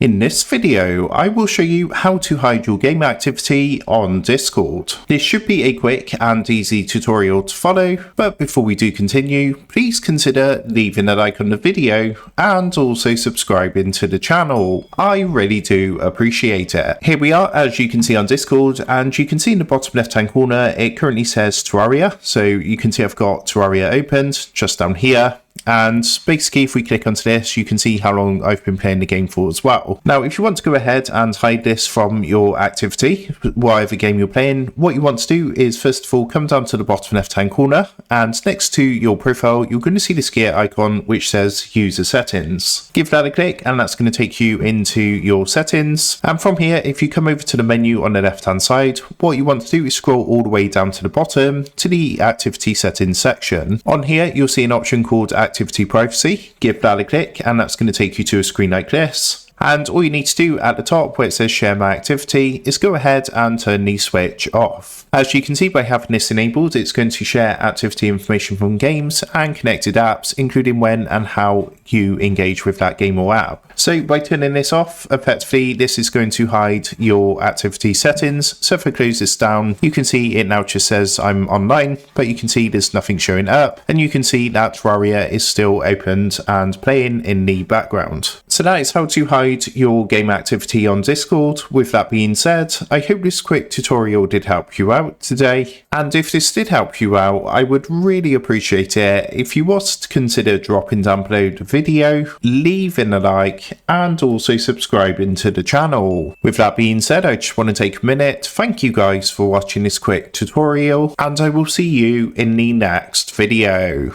In this video, I will show you how to hide your game activity on Discord. This should be a quick and easy tutorial to follow, but before we do continue, please consider leaving a like on the video and also subscribing to the channel. I really do appreciate it. Here we are, as you can see on Discord, and you can see in the bottom left hand corner, it currently says Terraria. So you can see I've got Terraria opened just down here. And basically, if we click onto this, you can see how long I've been playing the game for as well. Now, if you want to go ahead and hide this from your activity, whatever game you're playing, what you want to do is, first of all, come down to the bottom left-hand corner, and next to your profile, you're going to see this gear icon, which says User Settings. Give that a click, and that's going to take you into your settings. And from here, if you come over to the menu on the left-hand side, what you want to do is scroll all the way down to the bottom to the Activity Settings section. On here, you'll see an option called Activity Privacy. Give that a click, and that's going to take you to a screen like this. And all you need to do at the top where it says Share My Activity is go ahead and turn the switch off. As you can see, by having this enabled, it's going to share activity information from games and connected apps, including when and how you engage with that game or app. So by turning this off, effectively, this is going to hide your activity settings. So if I close this down, you can see it now just says I'm online, but you can see there's nothing showing up. And you can see that Terraria is still opened and playing in the background. So that is how to hide your game activity on Discord. With that being said, I hope this quick tutorial did help you out today. And if this did help you out, I would really appreciate it if you was to consider dropping down below the video, leaving a like, and also subscribing to the channel. With that being said, I just want to take a minute. Thank you guys for watching this quick tutorial, and I will see you in the next video.